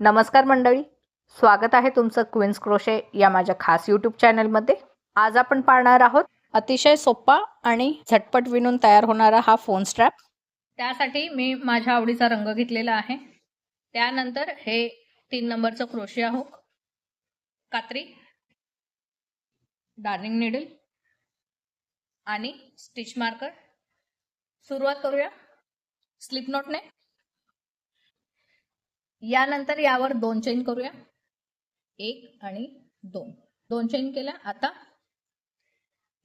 नमस्कार मंडळी, स्वागत आहे तुमचं क्वीन्स क्रोशे या माझ्या खास यूट्यूब चॅनलमध्ये. आज आपण पाहणार आहोत अतिशय सोपा आणि झटपट विणून तयार होणारा हा फोन स्ट्रॅप. त्यासाठी मी माझ्या आवडीचा रंग घेतलेला आहे. त्यानंतर हे 3 नंबरचं क्रोशिया हुक, कात्री, डार्निंग नीडल आणि स्टिच मार्कर. सुरुवात करूया स्लिप नॉटने. यानंतर यावर 2 चेन करूया, 1 आणि 2 चेन केल्या. आता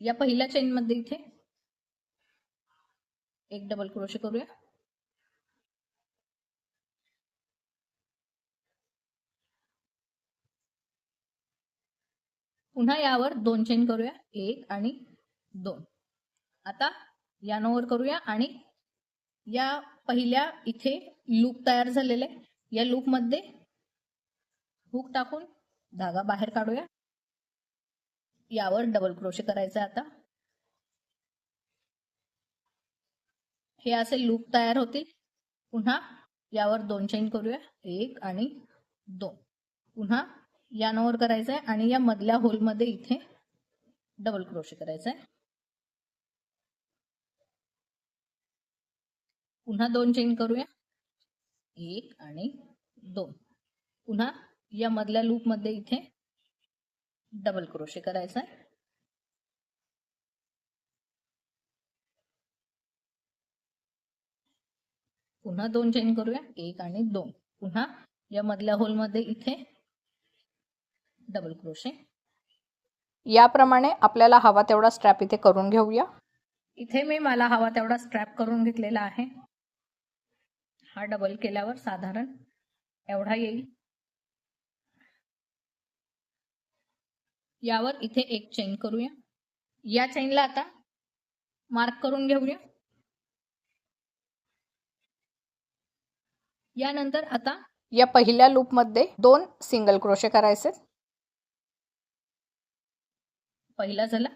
या पहिल्या चेन मध्ये इथे एक डबल क्रोशे करूया. पुन्हा यावर 2 चेन करूया, 1 आणि 2. आता यानवर करूया आणि या पहिल्या इथे लूप तयार झालेले, या लूप मध्ये हुक टाकून धागा बाहेर काढूया. यावर डबल क्रोशे करायचा. आता हे असे लूप तयार होतील. पुन्हा यावर 2 चेन करूया, 1 आणि 2. पुन्हा यानवर करायचं आहे आणि या मधल्या होल मध्ये इथे डबल क्रोशे करायचा आहे. पुन्हा 2 चेन करूया, 1 आणि 2. पुन्हा या मधल्या लूप मध्ये इथे डबल क्रोशे करायचा आहे. पुन्हा 2 चेन करूया, 1 आणि 2. पुन्हा या मधल्या होल मध्ये इथे डबल क्रोशे. याप्रमाणे आपल्याला हवा तेवढा स्ट्रॅप इथे करून घेऊया. इथे मी मला हवा तेवढा स्ट्रॅप करून घेतलेला आहे. हा डबल केल्यावर साधारण एवढा येईल. यावर इथे एक चेन करूया. या चेनला आता मार्क करून घेऊया. यानंतर आता या पहिल्या लूप मध्ये 2 सिंगल क्रोशे करायचे. पहिला झाला.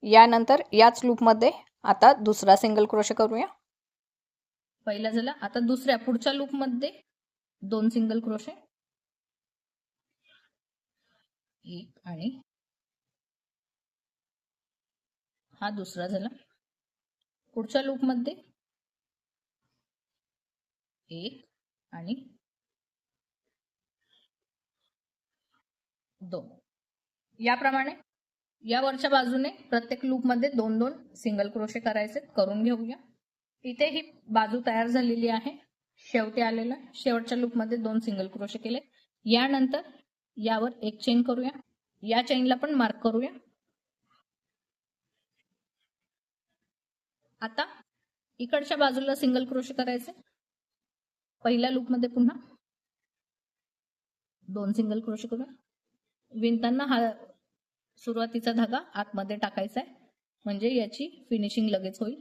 यानंतर याच लूप मध्ये आता दुसरा सिंगल क्रोशे करूया. पहिला झाला. आता दुसऱ्या पुढच्या लूप मध्ये 2 सिंगल क्रोशे, 1 आणि हा दुसरा झाला. पुढच्या लूप मध्ये 1 आणि 2. याप्रमाणे या वरच्या बाजूने प्रत्येक लूप मध्ये 2-2 सिंगल क्रोशे करायचे. करून घेऊया. इथे ही बाजू तयार झालेली आहे. शेवटी आलेला शेवटच्या लूप मध्ये 2 सिंगल क्रोशे केले. यानंतर यावर एक चेन करूया. या चेनला पण मार्क करूया. आता इकडच्या बाजूला सिंगल क्रोशे करायचे. पहिल्या लूप मध्ये पुन्हा 2 सिंगल क्रोशे करूया. विणताना हा सुरुवातीचा धागा आतमध्ये टाकायचा आहे, म्हणजे याची फिनिशिंग लगेच होईल.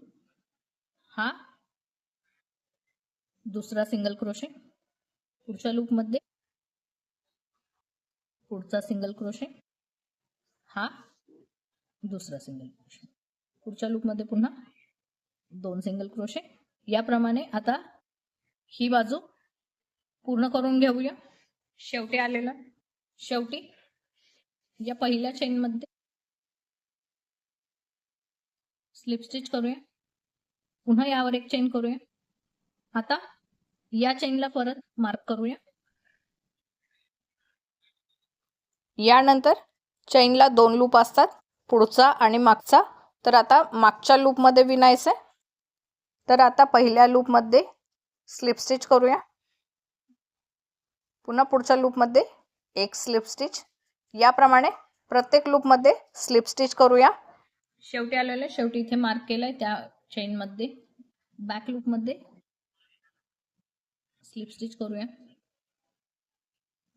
हा दुसरा सिंगल क्रोशे. पुढच्या लूप मध्ये पुढचा सिंगल क्रोशे. हा दुसरा सिंगल क्रोशे. पुढच्या लूप मध्ये पुन्हा 2 सिंगल क्रोशे. याप्रमाणे आता ही बाजू पूर्ण करून घेऊया. शेवटी आलेला शेवटी या पहिल्या चेन मध्ये स्लिप स्टिच करूया. पुन्हा यावर एक चेन करूया. आता या चेनला परत मार्क करूया. यानंतर चेनला 2 लूप असतात, पुढचा आणि मागचा. तर आता मागच्या लूप मध्ये विणायचं. तर आता पहिल्या लूप मध्ये स्लिप स्टिच करूया. पुन्हा पुढच्या लूप मध्ये एक स्लिप स्टिच. याप्रमाणे प्रत्येक लूप मध्ये स्लिप स्टिच करूया. शेवटी आलेलं शेवटी इथे मार्क केलाय त्या चेन मध्ये बॅक लूप मध्ये स्लिप स्टिच करूया.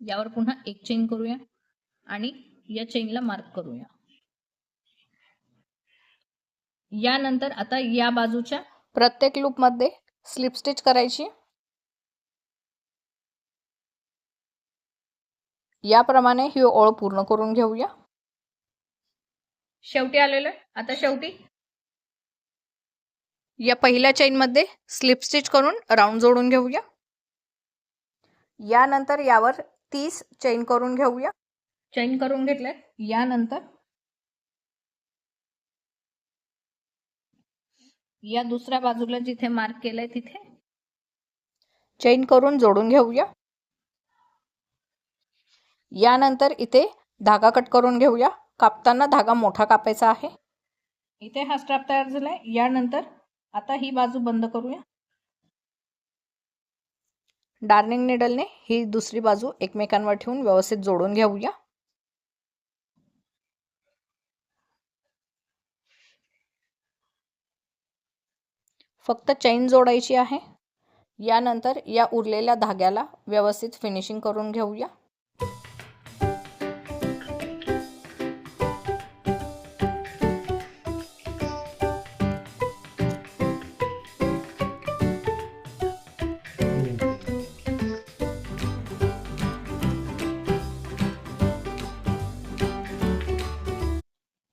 यावर पुन्हा एक चेन करूया आणि या चेनला मार्क करूया. यानंतर आता या बाजूच्या प्रत्येक लूप मध्ये स्लिप स्टिच करायची. याप्रमाणे ही ओळ पूर्ण करून घेऊया. शेवटी आलेलं आता शेवटी या पहिल्या चेन मध्ये स्लिप स्टिच करून राऊंड जोडून घेऊया. यानंतर यावर 30 चेन करून घेऊया. चेन करून घेतले. यानंतर या दुसऱ्या बाजूला जिथे मार्क केलंय तिथे चेन करून जोडून घेऊया. यानंतर इथे धागा कट करून घेऊया. कापताना धागा मोठा कापायचा आहे. इथे हा स्ट्रॅप तयार झालाय. यानंतर आता ही बाजू बंद करूया. डार्निंग निडलने ही दुसरी बाजू एकमेकांवर ठेवून व्यवस्थित जोडून घेऊया. फक्त चेन जोडायची आहे. यानंतर या उरलेल्या धाग्याला व्यवस्थित फिनिशिंग करून घेऊया.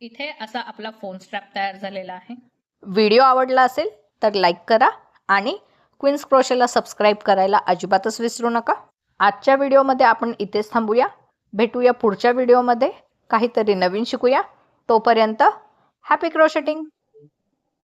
इथे असा आपला फोन स्ट्रॅप तयार झालेला आहे. व्हिडिओ आवडला असेल तर लाईक करा आणि क्वीन्स क्रोशेला सबस्क्राईब करायला अजिबातच विसरू नका. आजच्या व्हिडिओमध्ये आपण इथेच थांबूया. भेटूया पुढच्या व्हिडिओमध्ये. काहीतरी नवीन शिकूया. तोपर्यंत हॅपी क्रोशेटिंग.